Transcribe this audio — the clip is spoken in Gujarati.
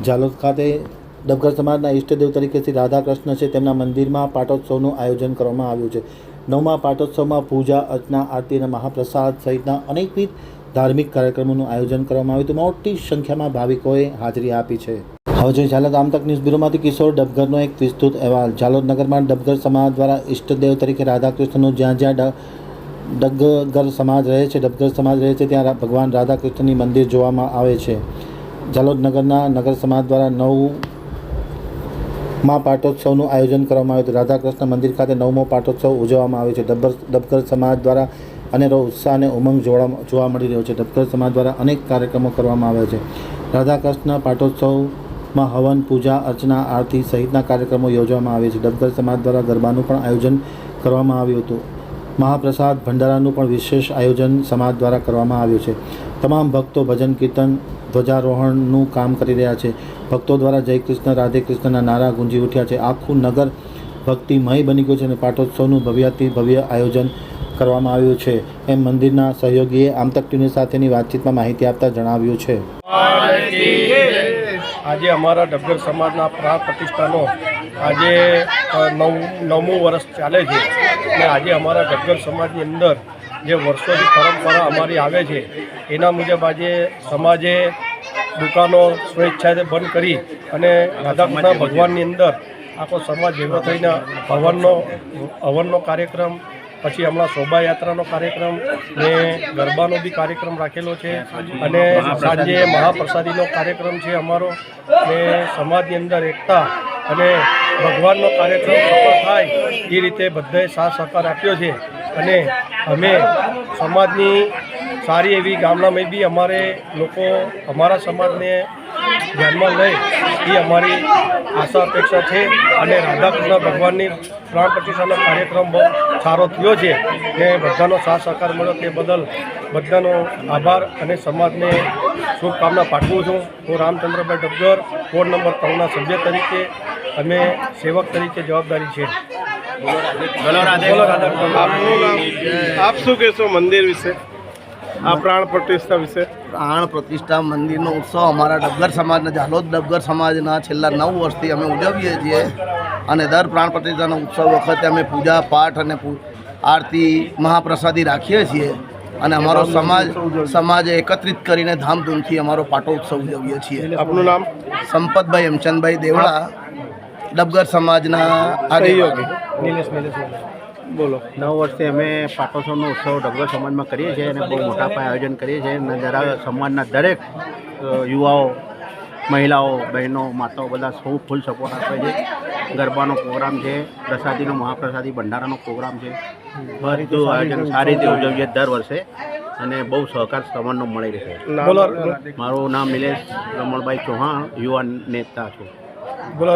ઝાલોદ ખાતે ડબગર સમાજના ઈષ્ટદેવ તરીકે શ્રી રાધાકૃષ્ણ છે તેમના મંદિરમાં પાટોત્સવનું આયોજન કરવામાં આવ્યું છે। નવમા પાટોત્સવમાં પૂજા અર્ચના આરતી અને મહાપ્રસાદ સહિતના અનેકવિધ ધાર્મિક કાર્યક્રમોનું આયોજન કરવામાં આવ્યું હતું। મોટી સંખ્યામાં ભાવિકોએ હાજરી આપી છે। હવે જોઈએ ઝાલોદ આમતક ન્યૂઝ બ્યુરોમાંથી કિશોર ડબગરનો એક વિસ્તૃત અહેવાલ। ઝાલોદ નગરમાં ડબગર સમાજ દ્વારા ઈષ્ટદેવ તરીકે રાધાકૃષ્ણનું જ્યાં ડબગર સમાજ રહે છે ત્યાં ભગવાન રાધાકૃષ્ણની મંદિર જોવામાં આવે છે। ઝાલોદ નગરના નગર સમાજ દ્વારા નવમા પાટોત્સવનું આયોજન કરવામાં આવ્યું હતું। રાધાકૃષ્ણ મંદિર ખાતે નવમો પાટોત્સવ ઉજવવામાં આવે છે। ડબગર સમાજ દ્વારા અનેરો ઉત્સાહ અને ઉમંગ જોવા મળી રહ્યો છે। ડબગર સમાજ દ્વારા અનેક કાર્યક્રમો કરવામાં આવ્યા છે। રાધાકૃષ્ણ પાટોત્સવમાં હવન, પૂજા અર્ચના, આરતી સહિતના કાર્યક્રમો યોજવામાં આવે છે। ડબગર સમાજ દ્વારા ગરબાનું પણ આયોજન કરવામાં આવ્યું હતું। મહાપ્રસાદ ભંડારાનું પણ વિશેષ આયોજન સમાજ દ્વારા કરવામાં આવ્યું છે। તમામ ભક્તો ભજન કીર્તન ધ્વજારોહણનું કામ કરી રહ્યા છે। ભક્તો દ્વારા જય કૃષ્ણ રાધે કૃષ્ણના નારા ગુંજી ઉઠ્યા છે। આખું નગર ભક્તિમય બની ગયું છે અને પાટોત્સવનું ભવ્યાતિ ભવ્ય આયોજન કરવામાં આવ્યું છે એમ મંદિરના સહયોગીએ આમતક ટીવી સાથેની વાતચીતમાં માહિતી આપતા જણાવ્યું છે। આજે અમારા ડબગર સમાજના પ્રાણ પ્રતિષ્ઠાનો આજે નવમું વર્ષ ચાલે છે અને આજે અમારા ડબગર સમાજની અંદર જે વર્ષોની પરંપરા અમારી આવે છે એના મુજબ આજે સમાજે દુકાનો સ્વેચ્છાએ બંધ કરી અને રાધાકૃષ્ણ ભગવાનની અંદર આખો સમાજ ભેગો થઈને હવનનો કાર્યક્રમ, પછી હમણાં શોભાયાત્રાનો કાર્યક્રમ ને ગરબાનો બી કાર્યક્રમ રાખેલો છે અને સાંજે મહાપ્રસાદીનો કાર્યક્રમ છે અમારો ને સમાજની અંદર એકતા અને ભગવાનનો કાર્યક્રમ સફળ થાય એ રીતે બધાએ સાથ સહકાર આપ્યો છે અને અમે સમાજની સારી એવી ગામડામાં બી અમારે લોકો અમારા સમાજને ધ્યાનમાં લઈ એ અમારી આશા અપેક્ષા છે અને રાધાકૃષ્ણ ભગવાનની પ્રાણ પ્રતિષ્ઠાનો કાર્યક્રમ બહુ સારો થયો છે ને બધાનો સાથ સહકાર મળ્યો તે બદલ બધાનો આભાર અને સમાજને શુભકામના પાઠવું છું। હું રામચંદ્રભાઈ ડબગર વોર્ડ નંબર 3ના સભ્ય તરીકે અમે સેવક તરીકે જવાબદારી છે। આપ શું કહેશો મંદિર વિશે, આ પ્રાણ પ્રતિષ્ઠા વિશે? પ્રાણ પ્રતિષ્ઠા મંદિરનો ઉત્સવ અમારા ડબગર સમાજના ઝાલોદ ડબગર સમાજના છેલ્લા 9 વર્ષથી અમે ઉજવીએ છીએ અને દર પ્રાણ પ્રતિષ્ઠાનો ઉત્સવ વખતે અમે પૂજા પાઠ અને આરતી મહાપ્રસાદી રાખીએ છીએ અને અમારો સમાજ એકત્રિત કરીને ધામધૂમથી અમારો પાટોત્સવ ઉજવીએ છીએ। આપનું નામ? સંપતભાઈ હેમચંદભાઈ દેવળા, ડબગર સમાજના સહયોગી। બોલો। 9 વર્ષથી અમે પાટોત્સવનો ઉત્સવ ડબગર સમાજમાં કરીએ છીએ અને બહુ મોટા પાયે આયોજન કરીએ છીએ અને સમાજના દરેક યુવાઓ, મહિલાઓ, બહેનો, માતાઓ બધા સૌ ફૂલ સપોર્ટ આપે છે। ગરબાનો પ્રોગ્રામ છે, પ્રસાદીનો મહાપ્રસાદી ભંડારાનો પ્રોગ્રામ છે, બધું આયોજન સારી રીતે ઉજવીએ દર વર્ષે અને બહુ સહકાર સમાજનો મળી રહે છે। બોલો। મારું નામ નિલેશ રમણભાઈ ચૌહાણ, યુવા નેતા છું। બોલો।